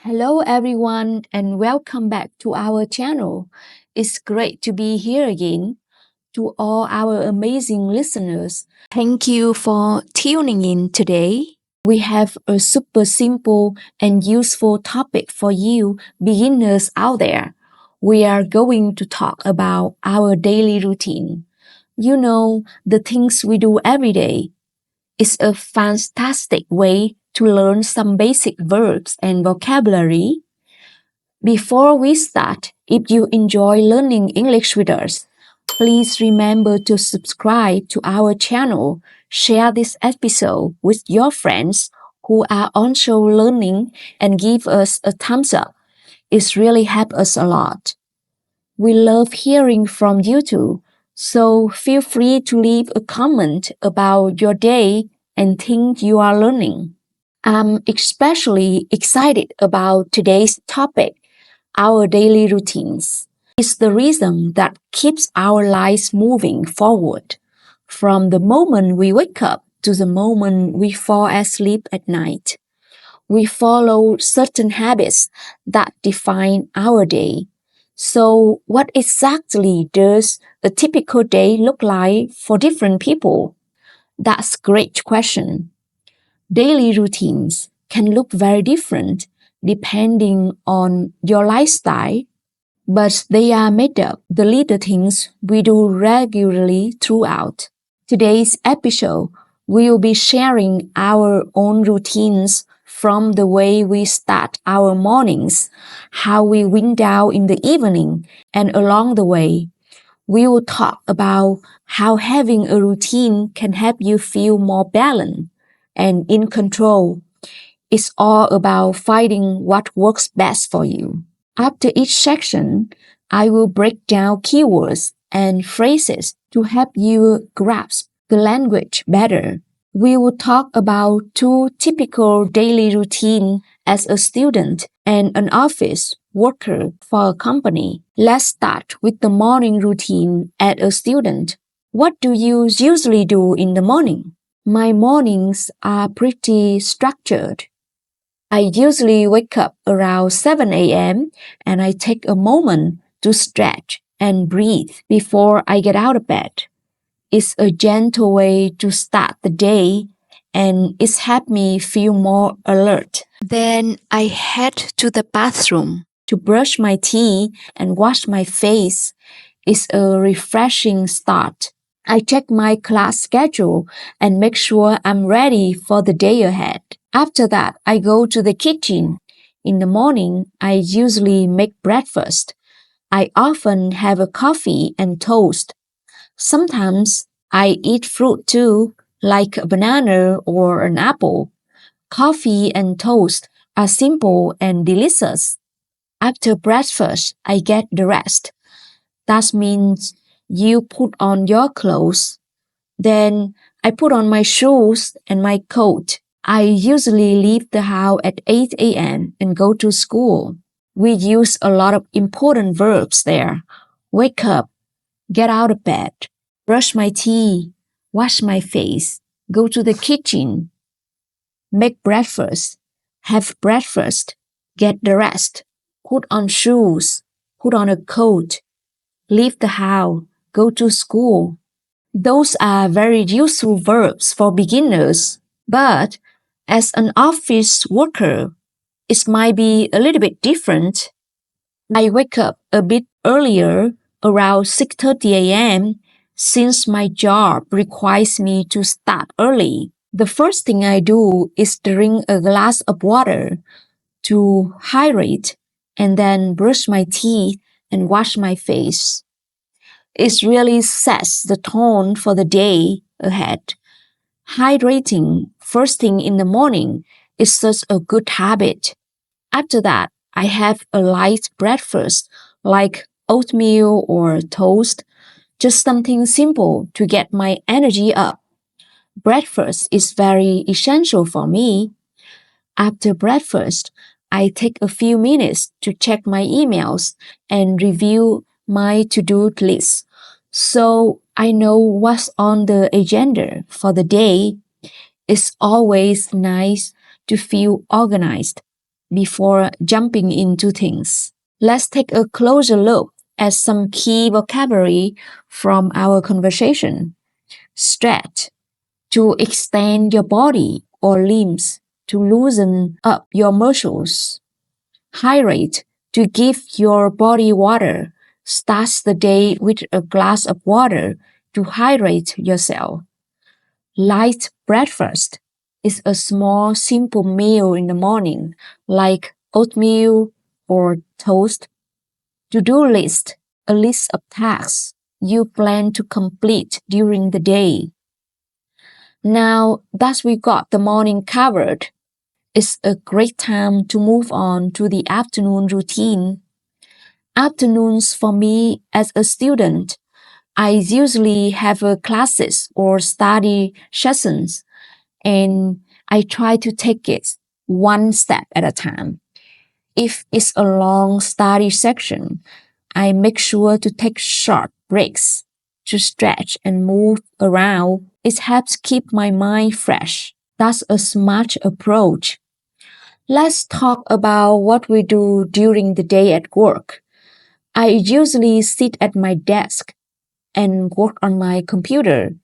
Hello everyone and welcome back to our channel. It's great to be here again. To all our amazing listeners, thank you for tuning in today. We have a super simple and useful topic for you beginners out there. We are going to talk about our daily routine. You know, the things we do every day. It's a fantastic way to learn some basic verbs and vocabulary. Before we start, if you enjoy learning English with us, please remember to subscribe to our channel, share this episode with your friends who are also learning, and give us a thumbs up. It's really helped us a lot. We love hearing from you too, so feel free to leave a comment about your day and things you are learning. I'm especially excited about today's topic, our daily routines. It's the rhythm that keeps our lives moving forward. From the moment we wake up to the moment we fall asleep at night. We follow certain habits that define our day. So, what exactly does a typical day look like for different people? That's a great question. Daily routines can look very different depending on your lifestyle, but they are made up the little things we do regularly throughout. Today's episode, we will be sharing our own routines from the way we start our mornings, how we wind down in the evening, and along the way. We will talk about how having a routine can help you feel more balanced and in control. It's all about finding what works best for you. After each section, I will break down keywords and phrases to help you grasp the language better. We will talk about two typical daily routines as a student and an office worker for a company. Let's start with the morning routine as a student. What do you usually do in the morning? My mornings are pretty structured. I usually wake up around 7 a.m. and I take a moment to stretch and breathe before I get out of bed. It's a gentle way to start the day and it's helped me feel more alert. Then I head to the bathroom to brush my teeth and wash my face. It's a refreshing start. I check my class schedule and make sure I'm ready for the day ahead. After that, I go to the kitchen. In the morning, I usually make breakfast. I often have a coffee and toast. Sometimes I eat fruit too, like a banana or an apple. Coffee and toast are simple and delicious. After breakfast, I get the rest. That means you put on your clothes. Then I put on my shoes and my coat. I usually leave the house at 8 a.m. and go to school. We use a lot of important verbs there. Wake up, get out of bed, brush my teeth, wash my face, go to the kitchen, make breakfast, have breakfast, get the rest, put on shoes, put on a coat, leave the house, go to school. Those are very useful verbs for beginners, but as an office worker, it might be a little bit different. I wake up a bit earlier, around 6:30 a.m., since my job requires me to start early. The first thing I do is drink a glass of water to hydrate and then brush my teeth and wash my face. It really sets the tone for the day ahead. Hydrating first thing in the morning is such a good habit. After that, I have a light breakfast like oatmeal or toast, just something simple to get my energy up. Breakfast is very essential for me. After breakfast, I take a few minutes to check my emails and review my to-do list so I know what's on the agenda for the day. It's always nice to feel organized. before jumping into things. Let's take a closer look at some key vocabulary from our conversation. Stretch, to extend your body or limbs, to loosen up your muscles. Hydrate, to give your body water. Start the day with a glass of water to hydrate yourself. Light breakfast is a small, simple meal in the morning, like oatmeal or toast. To-do list, a list of tasks you plan to complete during the day. Now that we got the morning covered, it's a great time to move on to the afternoon routine. Afternoons for me as a student, I usually have classes or study sessions, and I try to take it one step at a time. If it's a long study section, I make sure to take short breaks to stretch and move around. It helps keep my mind fresh. That's a smart approach. Let's talk about what we do during the day at work. I usually sit at my desk and work on my computer.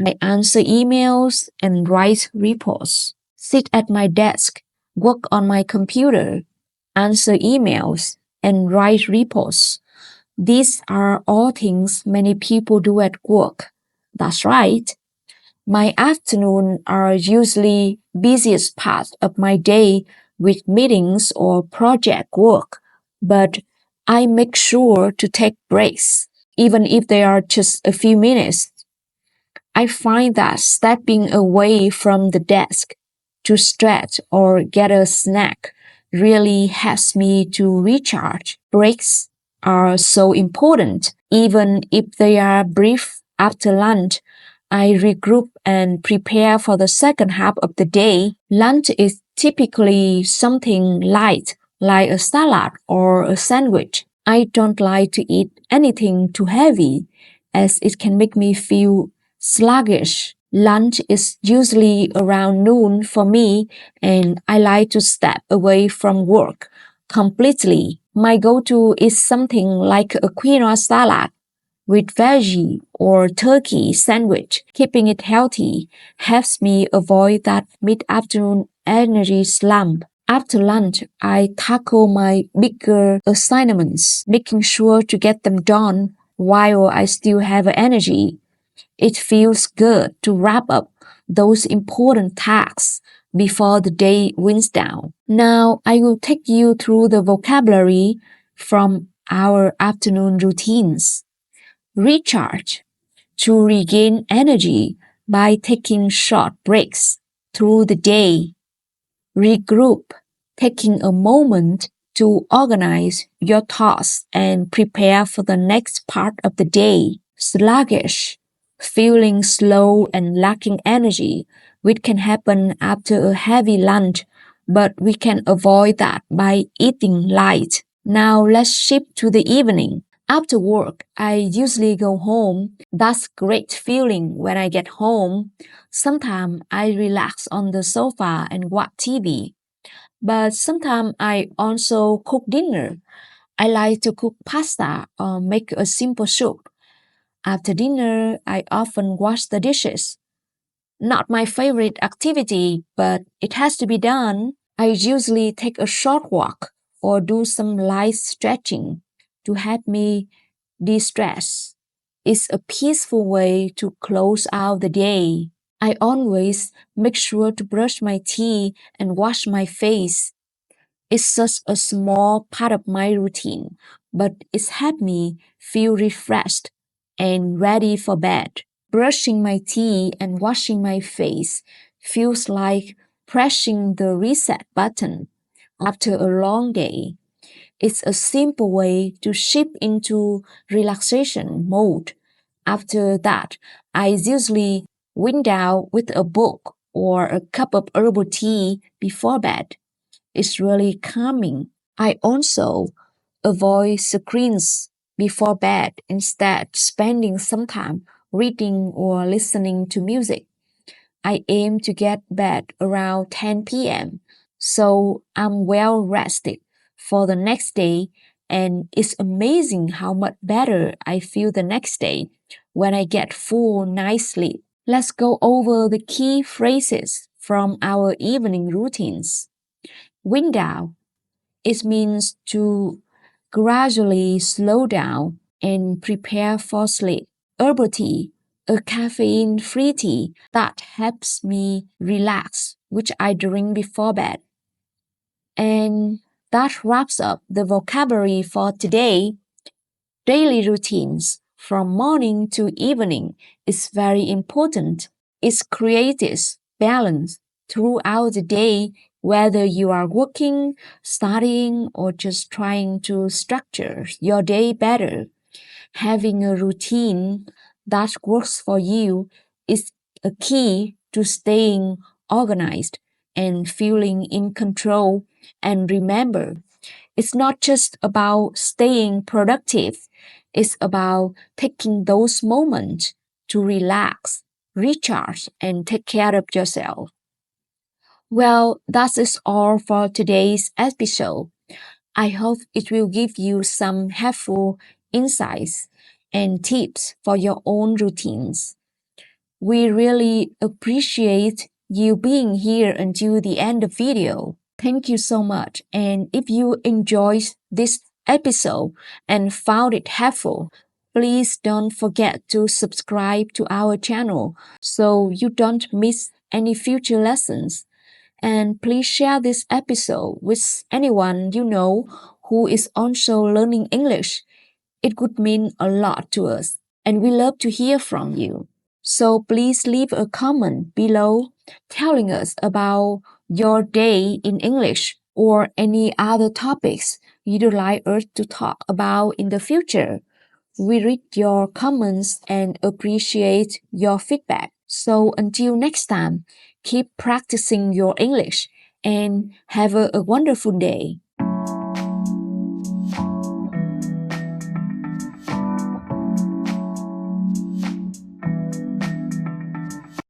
I answer emails and write reports. Sit at my desk, work on my computer, answer emails, and write reports. These are all things many people do at work. That's right. My afternoons are usually busiest part of my day with meetings or project work, but I make sure to take breaks, even if they are just a few minutes. I find that stepping away from the desk to stretch or get a snack really helps me to recharge. Breaks are so important, even if they are brief. After lunch, I regroup and prepare for the second half of the day. Lunch is typically something light, like a salad or a sandwich. I don't like to eat anything too heavy, as it can make me feel sluggish. Lunch is usually around noon for me, and I like to step away from work completely. My go-to is something like a quinoa salad with veggie or turkey sandwich. Keeping it healthy helps me avoid that mid-afternoon energy slump. After lunch, I tackle my bigger assignments, making sure to get them done while I still have energy. It feels good to wrap up those important tasks before the day winds down. Now I will take you through the vocabulary from our afternoon routines. Recharge, to regain energy by taking short breaks through the day. Regroup, taking a moment to organize your thoughts and prepare for the next part of the day. Sluggish, feeling slow and lacking energy, which can happen after a heavy lunch, but we can avoid that by eating light. Now let's shift to the evening. After work, I usually go home. That's great feeling when I get home. Sometimes I relax on the sofa and watch TV. But sometimes I also cook dinner. I like to cook pasta or make a simple soup. After dinner, I often wash the dishes. Not my favorite activity, but it has to be done. I usually take a short walk or do some light stretching to help me de-stress. It's a peaceful way to close out the day. I always make sure to brush my teeth and wash my face. It's such a small part of my routine, but it's helped me feel refreshed and ready for bed. Brushing my teeth and washing my face feels like pressing the reset button after a long day. It's a simple way to shift into relaxation mode. After that, I usually wind down with a book or a cup of herbal tea before bed. It's really calming. I also avoid screens before bed, instead spending some time reading or listening to music. I aim to get bed around 10 p.m. so I'm well rested for the next day, and it's amazing how much better I feel the next day when I get full night's sleep. Let's go over the key phrases from our evening routines. Wind down. It means to gradually slow down and prepare for sleep. Herbal tea, a caffeine-free tea that helps me relax, which I drink before bed. And that wraps up the vocabulary for today. Daily routines from morning to evening is very important. It creates balance throughout the day, whether you are working, studying, or just trying to structure your day better. Having a routine that works for you is a key to staying organized and feeling in control. And remember, it's not just about staying productive, it's about taking those moments to relax, recharge, and take care of yourself. Well, that is all for today's episode. I hope it will give you some helpful insights and tips for your own routines. We really appreciate you being here until the end of the video. Thank you so much. And if you enjoyed this episode and found it helpful, please don't forget to subscribe to our channel so you don't miss any future lessons. And please share this episode with anyone you know who is also learning English. It would mean a lot to us, and we love to hear from you. So please leave a comment below telling us about your day in English or any other topics you'd like us to talk about in the future. We read your comments and appreciate your feedback. So until next time, keep practicing your English and have a wonderful day.